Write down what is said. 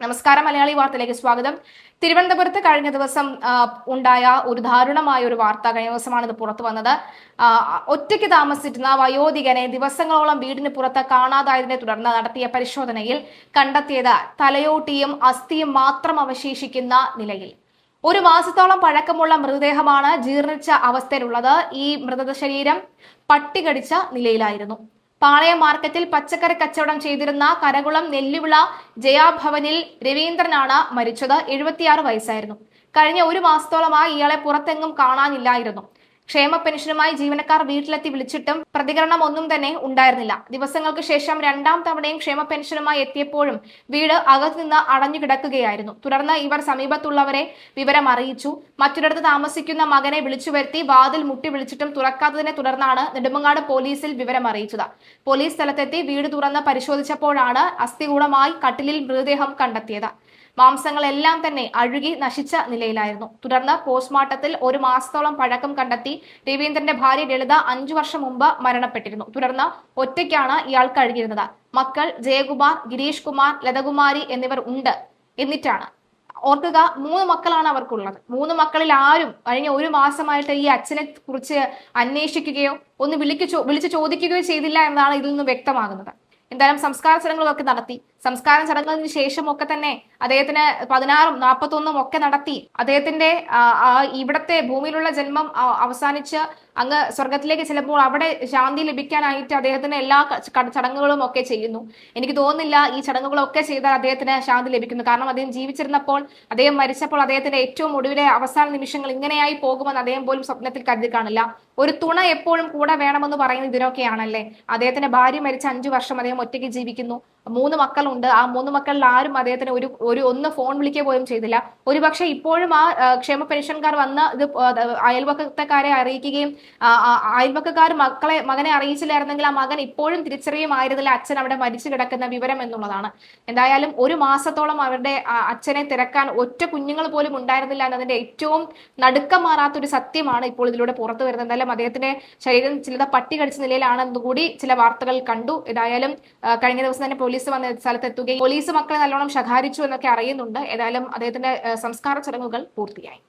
നമസ്കാരം. മലയാളി വാർത്തയിലേക്ക് സ്വാഗതം. തിരുവനന്തപുരത്ത് കഴിഞ്ഞ ദിവസം ഉണ്ടായ ഒരു ദാരുണമായ ഒരു വാർത്ത കഴിഞ്ഞ ദിവസമാണ് ഇത് പുറത്തു വന്നത്. ഒറ്റയ്ക്ക് താമസിച്ചിരുന്ന വയോധികനെ ദിവസങ്ങളോളം വീടിന് പുറത്ത് കാണാതായതിനെ തുടർന്ന് നടത്തിയ പരിശോധനയിൽ കണ്ടെത്തിയത് തലയോട്ടിയും അസ്ഥിയും മാത്രം അവശേഷിക്കുന്ന നിലയിൽ. ഒരു മാസത്തോളം പഴക്കമുള്ള മൃതദേഹമാണ് ജീർണിച്ച അവസ്ഥയിലുള്ളത്. ഈ മൃതശരീരം പട്ടി കടിച്ച നിലയിലായിരുന്നു. പാളയം മാർക്കറ്റിൽ പച്ചക്കറി കച്ചവടം ചെയ്തിരുന്ന കരകുളം നെല്ലുവിള ജയാഭവനിൽ രവീന്ദ്രനാണ് മരിച്ചത്. 76 വയസ്സായിരുന്നു. കഴിഞ്ഞ ഒരു മാസത്തോളമായി ഇയാളെ പുറത്തെങ്ങും കാണാനില്ലായിരുന്നു. ക്ഷേമ പെൻഷനുമായി ജീവനക്കാർ വീട്ടിലെത്തി വിളിച്ചിട്ടും പ്രതികരണം ഒന്നും തന്നെ ഉണ്ടായിരുന്നില്ല. ദിവസങ്ങൾക്ക് ശേഷം രണ്ടാം തവണയും ക്ഷേമ പെൻഷനുമായി എത്തിയപ്പോഴും വീട് അകത്തുനിന്ന് അടഞ്ഞു കിടക്കുകയായിരുന്നു. തുടർന്ന് ഇവർ സമീപത്തുള്ളവരെ വിവരം അറിയിച്ചു. മറ്റൊരിടത്ത് താമസിക്കുന്ന മകനെ വിളിച്ചു വരുത്തി വാതിൽ മുട്ടി വിളിച്ചിട്ടും തുറക്കാത്തതിനെ തുടർന്നാണ് നെടുമങ്ങാട് പോലീസിൽ വിവരം അറിയിച്ചത്. പോലീസ് സ്ഥലത്തെത്തി വീട് തുറന്ന് പരിശോധിച്ചപ്പോഴാണ് അസ്ഥികൂടമായി കട്ടിലിൽ മൃതദേഹം കണ്ടെത്തിയത്. മാംസങ്ങളെല്ലാം തന്നെ അഴുകി നശിച്ച നിലയിലായിരുന്നു. തുടർന്ന് പോസ്റ്റ്മോർട്ടത്തിൽ ഒരു മാസത്തോളം പഴക്കം കണ്ടെത്തി. രവീന്ദ്രന്റെ ഭാര്യ ലളിത 5 വർഷം മുമ്പ് മരണപ്പെട്ടിരുന്നു. തുടർന്ന് ഒറ്റയ്ക്കാണ് ഇയാൾ കഴിഞ്ഞിരുന്നത്. മക്കൾ ജയകുമാർ, ഗിരീഷ് കുമാർ, ലതകുമാരി എന്നിവർ ഉണ്ട്. എന്നിട്ടാണ് ഓർക്കുക, 3 മക്കളാണ് അവർക്കുള്ളത്. 3 മക്കളിൽ ആരും കഴിഞ്ഞ ഒരു മാസമായിട്ട് ഈ അച്ഛനെ കുറിച്ച് അന്വേഷിക്കുകയോ ഒന്ന് വിളിച്ചു ചോദിക്കുകയോ ചെയ്തില്ല എന്നതാണ് ഇതിൽ നിന്ന് വ്യക്തമാകുന്നത്. എന്തായാലും സംസ്കാര ചടങ്ങുകളൊക്കെ നടത്തി. സംസ്കാര ചടങ്ങുകൾക്ക് ശേഷമൊക്കെ തന്നെ അദ്ദേഹത്തിന് 16ഉം 41ഉം ഒക്കെ നടത്തി. അദ്ദേഹത്തിന്റെ ഇവിടത്തെ ഭൂമിയിലുള്ള ജന്മം അവസാനിച്ച് അങ്ങ് സ്വർഗത്തിലേക്ക് ചെല്ലുമ്പോൾ അവിടെ ശാന്തി ലഭിക്കാനായിട്ട് അദ്ദേഹത്തിന് എല്ലാ ചടങ്ങുകളും ഒക്കെ ചെയ്യുന്നു. എനിക്ക് തോന്നുന്നില്ല ഈ ചടങ്ങുകളൊക്കെ ചെയ്താൽ അദ്ദേഹത്തിന് ശാന്തി ലഭിക്കുന്നു. കാരണം അദ്ദേഹം ജീവിച്ചിരുന്നപ്പോൾ, അദ്ദേഹം മരിച്ചപ്പോൾ അദ്ദേഹത്തിന്റെ ഏറ്റവും ഒടുവിലെ അവസാന നിമിഷങ്ങൾ ഇങ്ങനെയായി പോകുമെന്ന് അദ്ദേഹം പോലും സ്വപ്നത്തിൽ കരുതി കാണില്ല. ഒരു തുണ എപ്പോഴും കൂടെ വേണമെന്ന് പറയുന്നത് ഇതിനൊക്കെയാണല്ലേ. അദ്ദേഹത്തിന്റെ ഭാര്യ മരിച്ച 5 വർഷം അദ്ദേഹം ഒറ്റയ്ക്ക് ജീവിക്കുന്നു. 3 മക്കളുണ്ട്. ആ 3 മക്കളിൽ ആരും അദ്ദേഹത്തിന് ഒന്ന് ഫോൺ വിളിക്കുക പോലും ചെയ്തില്ല. ഒരുപക്ഷെ ഇപ്പോഴും ആ ക്ഷേമ പെൻഷൻകാർ വന്ന് ഇത് അയൽവക്കക്കാരെ അറിയിക്കുകയും അയൽവക്കക്കാർ മകനെ അറിയിച്ചില്ലായിരുന്നെങ്കിൽ ആ മകൻ ഇപ്പോഴും തിരിച്ചറിയുമായിരുന്നില്ല അച്ഛൻ അവിടെ മരിച്ചു കിടക്കുന്ന വിവരം എന്നുള്ളതാണ്. എന്തായാലും ഒരു മാസത്തോളം അവരുടെ അച്ഛനെ തിരക്കാൻ ഒറ്റ കുഞ്ഞുങ്ങൾ പോലും ഉണ്ടായിരുന്നില്ല എന്നതിന്റെ ഏറ്റവും നടുക്കം മാറാത്തൊരു സത്യമാണ് ഇപ്പോൾ ഇതിലൂടെ പുറത്തു വരുന്നത്. എന്തായാലും അദ്ദേഹത്തിന്റെ ശരീരം ചിലത് പട്ടി കടിച്ച നിലയിലാണെന്ന് കൂടി ചില വാർത്തകൾ കണ്ടു. ഏതായാലും കഴിഞ്ഞ ദിവസം തന്നെ പോലീസ് വന്ന സ്ഥലത്തെത്തുകയും പോലീസ് മക്കളെ നല്ലോണം ശകാരിച്ചു എന്നൊക്കെ അറിയുന്നുണ്ട്. ഏതായാലും അദ്ദേഹത്തിന്റെ സംസ്കാര ചടങ്ങുകൾ പൂർത്തിയായി.